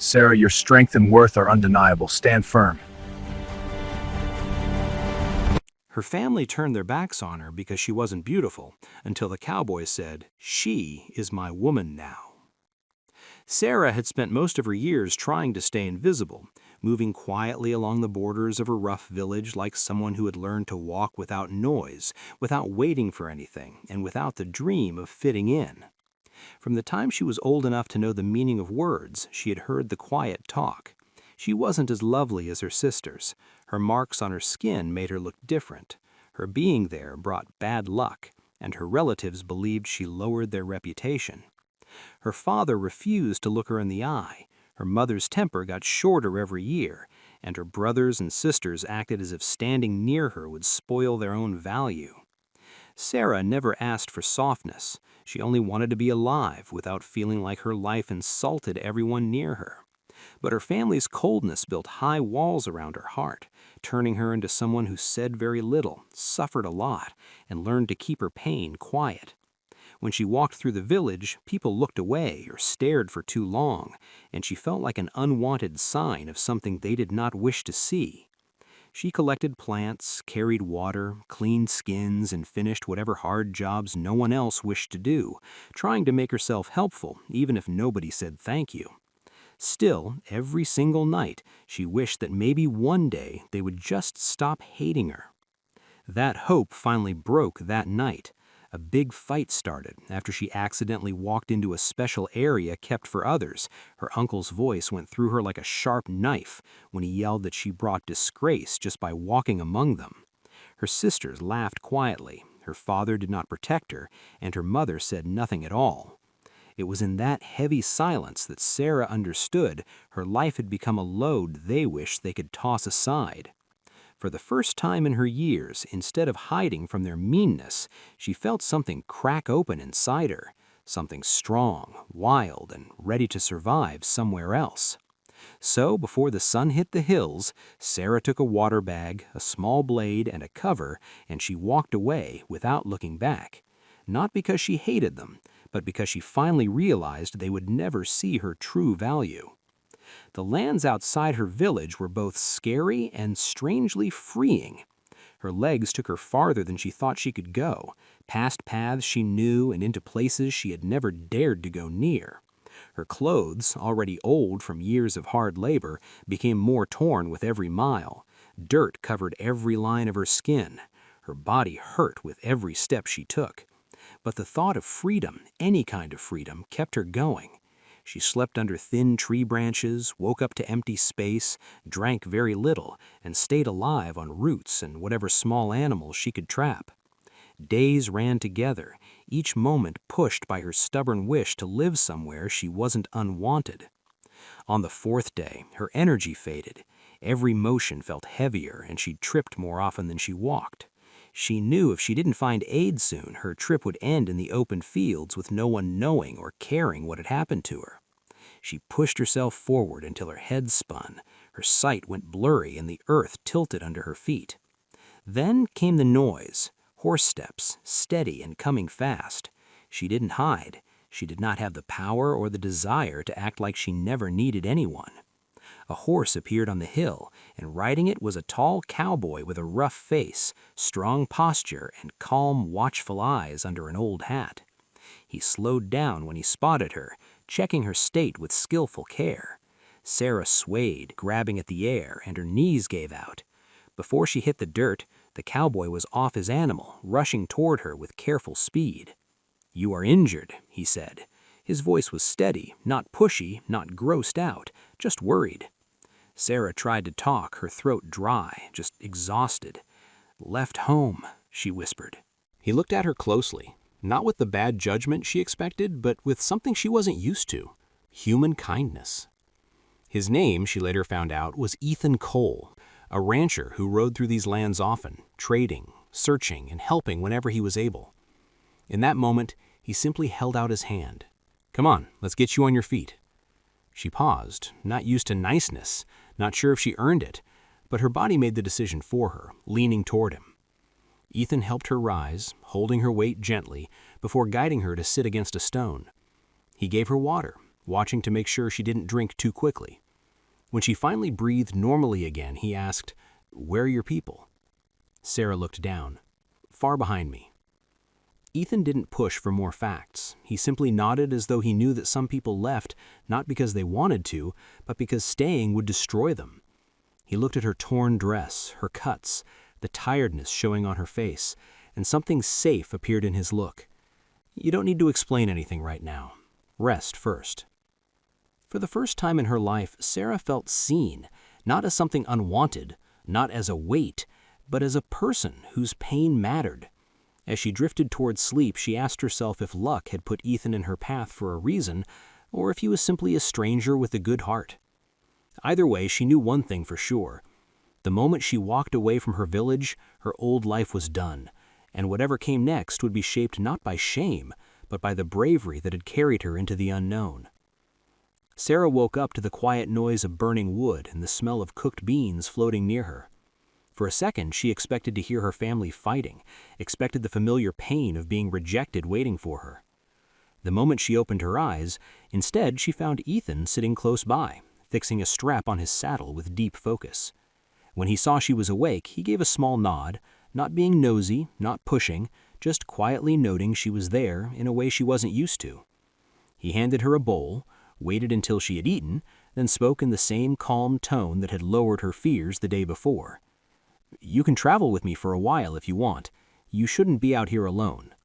Sarah, your strength and worth are undeniable. Stand firm. Her family turned their backs on her because she wasn't beautiful, until the cowboy said, "She is my woman now." Sarah had spent most of her years trying to stay invisible, moving quietly along the borders of her rough village like someone who had learned to walk without noise, without waiting for anything, and without the dream of fitting in. From the time she was old enough to know the meaning of words, she had heard the quiet talk. She wasn't as lovely as her sisters. Her marks on her skin made her look different. Her being there brought bad luck, and her relatives believed she lowered their reputation. Her father refused to look her in the eye. Her mother's temper got shorter every year, and her brothers and sisters acted as if standing near her would spoil their own value. Sarah never asked for softness. She only wanted to be alive without feeling like her life insulted everyone near her. But her family's coldness built high walls around her heart, turning her into someone who said very little, suffered a lot, and learned to keep her pain quiet. When she walked through the village, people looked away or stared for too long, and she felt like an unwanted sign of something they did not wish to see. She collected plants, carried water, cleaned skins, and finished whatever hard jobs no one else wished to do, trying to make herself helpful even if nobody said thank you. Still, every single night, she wished that maybe one day they would just stop hating her. That hope finally broke that night. A big fight started after she accidentally walked into a special area kept for others. Her uncle's voice went through her like a sharp knife when he yelled that she brought disgrace just by walking among them. Her sisters laughed quietly. Her father did not protect her, and her mother said nothing at all. It was in that heavy silence that Sarah understood her life had become a load they wished they could toss aside. For the first time in her years, instead of hiding from their meanness, she felt something crack open inside her, something strong, wild, and ready to survive somewhere else. So, before the sun hit the hills, Sarah took a water bag, a small blade, and a cover, and she walked away without looking back. Not because she hated them, but because she finally realized they would never see her true value. The lands outside her village were both scary and strangely freeing. Her legs took her farther than she thought she could go, past paths she knew and into places she had never dared to go near. Her clothes, already old from years of hard labor, became more torn with every mile. Dirt covered every line of her skin. Her body hurt with every step she took. But the thought of freedom, any kind of freedom, kept her going. She slept under thin tree branches, woke up to empty space, drank very little, and stayed alive on roots and whatever small animals she could trap. Days ran together, each moment pushed by her stubborn wish to live somewhere she wasn't unwanted. On the fourth day, her energy faded. Every motion felt heavier, and she tripped more often than she walked. She knew if she didn't find aid soon, her trip would end in the open fields with no one knowing or caring what had happened to her. She pushed herself forward until her head spun, her sight went blurry, and the earth tilted under her feet. Then came the noise, horse steps, steady and coming fast. She didn't hide. She did not have the power or the desire to act like she never needed anyone. A horse appeared on the hill, and riding it was a tall cowboy with a rough face, strong posture, and calm, watchful eyes under an old hat. He slowed down when he spotted her, checking her state with skillful care. Sarah swayed, grabbing at the air, and her knees gave out. Before she hit the dirt, the cowboy was off his animal, rushing toward her with careful speed. "You are injured," he said. His voice was steady, not pushy, not grossed out, just worried. Sarah tried to talk, her throat dry, just exhausted. "Left home," she whispered. He looked at her closely, not with the bad judgment she expected, but with something she wasn't used to: human kindness. His name, she later found out, was Ethan Cole, a rancher who rode through these lands often, trading, searching, and helping whenever he was able. In that moment, he simply held out his hand. "Come on, let's get you on your feet." She paused, not used to niceness, not sure if she earned it, but her body made the decision for her, leaning toward him. Ethan helped her rise, holding her weight gently, before guiding her to sit against a stone. He gave her water, watching to make sure she didn't drink too quickly. When she finally breathed normally again, he asked, "Where are your people?" Sarah looked down. "Far behind me." Ethan didn't push for more facts. He simply nodded as though he knew that some people left not because they wanted to, but because staying would destroy them. He looked at her torn dress, her cuts, the tiredness showing on her face, and something safe appeared in his look. "You don't need to explain anything right now. Rest first." For the first time in her life, Sarah felt seen, not as something unwanted, not as a weight, but as a person whose pain mattered. As she drifted towards sleep, she asked herself if luck had put Ethan in her path for a reason, or if he was simply a stranger with a good heart. Either way, she knew one thing for sure. The moment she walked away from her village, her old life was done, and whatever came next would be shaped not by shame, but by the bravery that had carried her into the unknown. Sarah woke up to the quiet noise of burning wood and the smell of cooked beans floating near her. For a second, she expected to hear her family fighting, expected the familiar pain of being rejected waiting for her. The moment she opened her eyes, instead she found Ethan sitting close by, fixing a strap on his saddle with deep focus. When he saw she was awake, he gave a small nod, not being nosy, not pushing, just quietly noting she was there in a way she wasn't used to. He handed her a bowl, waited until she had eaten, then spoke in the same calm tone that had lowered her fears the day before. "You can travel with me for a while if you want. You shouldn't be out here alone."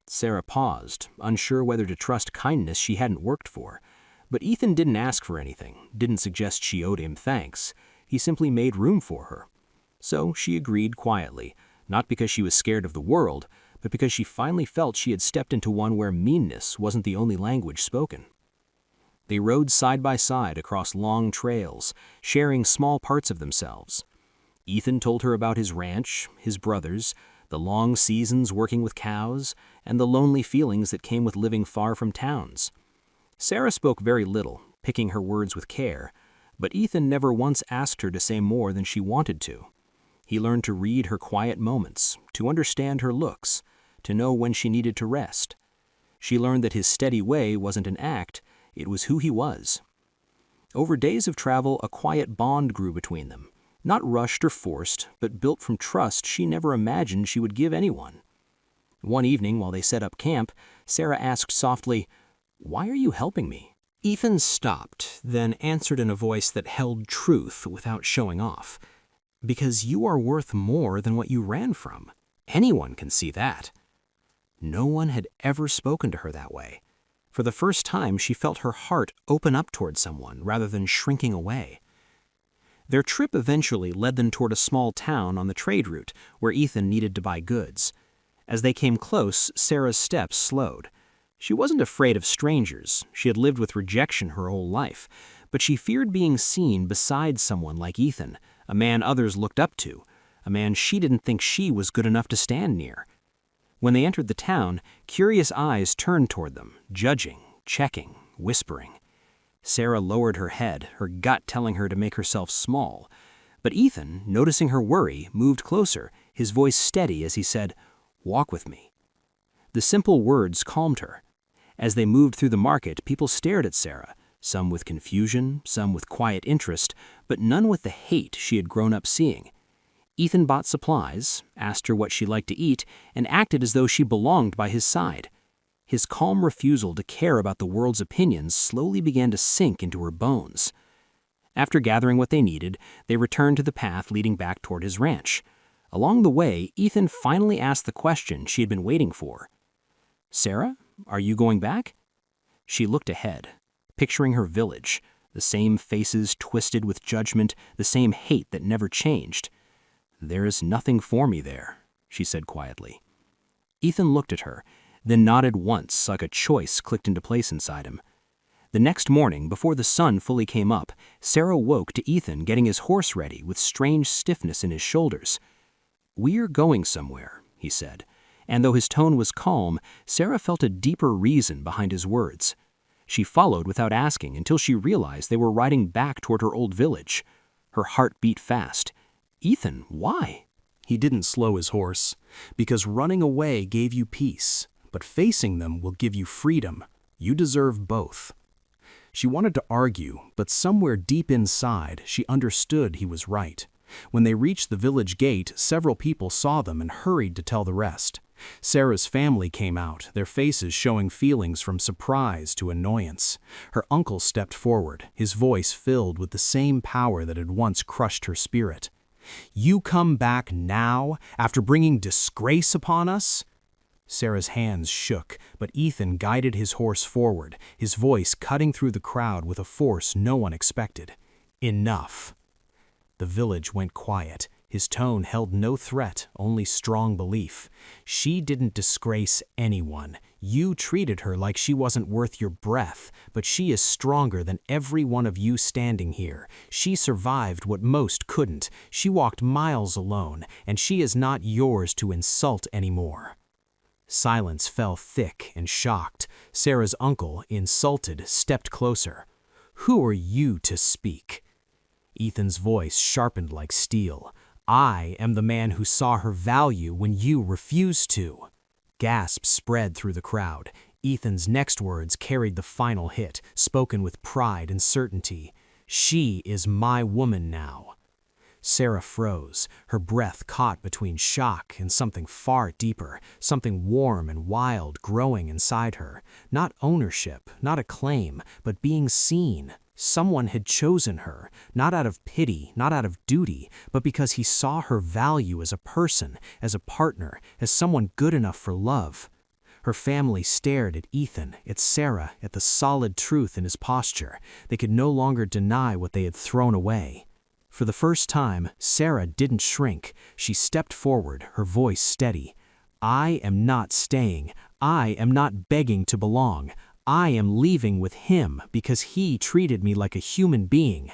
Sarah paused, unsure whether to trust kindness she hadn't worked for. But Ethan didn't ask for anything, didn't suggest she owed him thanks. He simply made room for her. So she agreed quietly, not because she was scared of the world, but because she finally felt she had stepped into one where meanness wasn't the only language spoken. They rode side by side across long trails, sharing small parts of themselves. Ethan told her about his ranch, his brothers, the long seasons working with cows, and the lonely feelings that came with living far from towns. Sarah spoke very little, picking her words with care, but Ethan never once asked her to say more than she wanted to. He learned to read her quiet moments, to understand her looks, to know when she needed to rest. She learned that his steady way wasn't an act, it was who he was. Over days of travel, a quiet bond grew between them. Not rushed or forced, but built from trust she never imagined she would give anyone. One evening, while they set up camp, Sarah asked softly, "Why are you helping me?" Ethan stopped, then answered in a voice that held truth without showing off. "Because you are worth more than what you ran from. Anyone can see that." No one had ever spoken to her that way. For the first time, she felt her heart open up toward someone rather than shrinking away. Their trip eventually led them toward a small town on the trade route where Ethan needed to buy goods. As they came close, Sarah's steps slowed. She wasn't afraid of strangers. She had lived with rejection her whole life, but she feared being seen beside someone like Ethan, a man others looked up to, a man she didn't think she was good enough to stand near. When they entered the town, curious eyes turned toward them, judging, checking, whispering. Sarah lowered her head, her gut telling her to make herself small. But Ethan, noticing her worry, moved closer, his voice steady as he said, "Walk with me." The simple words calmed her. As they moved through the market, people stared at Sarah, some with confusion, some with quiet interest, but none with the hate she had grown up seeing. Ethan bought supplies, asked her what she liked to eat, and acted as though she belonged by his side. His calm refusal to care about the world's opinions slowly began to sink into her bones. After gathering what they needed, they returned to the path leading back toward his ranch. Along the way, Ethan finally asked the question she had been waiting for. "Sarah, are you going back?" She looked ahead, picturing her village, the same faces twisted with judgment, the same hate that never changed. "There is nothing for me there," she said quietly. Ethan looked at her, then nodded once like a choice clicked into place inside him. The next morning, before the sun fully came up, Sarah woke to Ethan getting his horse ready with strange stiffness in his shoulders. "We're going somewhere," he said, and though his tone was calm, Sarah felt a deeper reason behind his words. She followed without asking until she realized they were riding back toward her old village. Her heart beat fast. "Ethan, why?" He didn't slow his horse. "Because running away gave you peace, but facing them will give you freedom. You deserve both." She wanted to argue, but somewhere deep inside, she understood he was right. When they reached the village gate, several people saw them and hurried to tell the rest. Sarah's family came out, their faces showing feelings from surprise to annoyance. Her uncle stepped forward, his voice filled with the same power that had once crushed her spirit. "You come back now, after bringing disgrace upon us?" Sarah's hands shook, but Ethan guided his horse forward, his voice cutting through the crowd with a force no one expected. "Enough." The village went quiet. His tone held no threat, only strong belief. "She didn't disgrace anyone. You treated her like she wasn't worth your breath, but she is stronger than every one of you standing here. She survived what most couldn't. She walked miles alone, and she is not yours to insult anymore." Silence fell thick and shocked. Sarah's uncle, insulted, stepped closer. "Who are you to speak?" Ethan's voice sharpened like steel. "I am the man who saw her value when you refused to." Gasps spread through the crowd. Ethan's next words carried the final hit, spoken with pride and certainty. "She is my woman now." Sarah froze, her breath caught between shock and something far deeper, something warm and wild growing inside her. Not ownership, not a claim, but being seen. Someone had chosen her, not out of pity, not out of duty, but because he saw her value as a person, as a partner, as someone good enough for love. Her family stared at Ethan, at Sarah, at the solid truth in his posture. They could no longer deny what they had thrown away. For the first time, Sarah didn't shrink. She stepped forward, her voice steady. "I am not staying. I am not begging to belong. I am leaving with him because he treated me like a human being."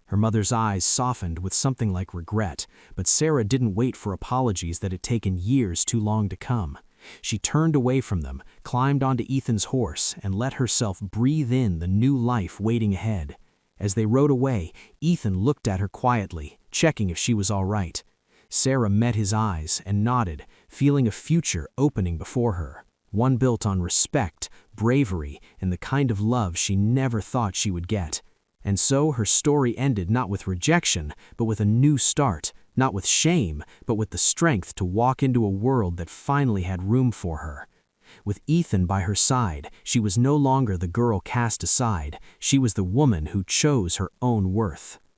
Her mother's eyes softened with something like regret, but Sarah didn't wait for apologies that had taken years too long to come. She turned away from them, climbed onto Ethan's horse, and let herself breathe in the new life waiting ahead. As they rode away, Ethan looked at her quietly, checking if she was all right. Sarah met his eyes and nodded, feeling a future opening before her. One built on respect, bravery, and the kind of love she never thought she would get. And so her story ended not with rejection, but with a new start, not with shame, but with the strength to walk into a world that finally had room for her. With Ethan by her side, she was no longer the girl cast aside. She was the woman who chose her own worth.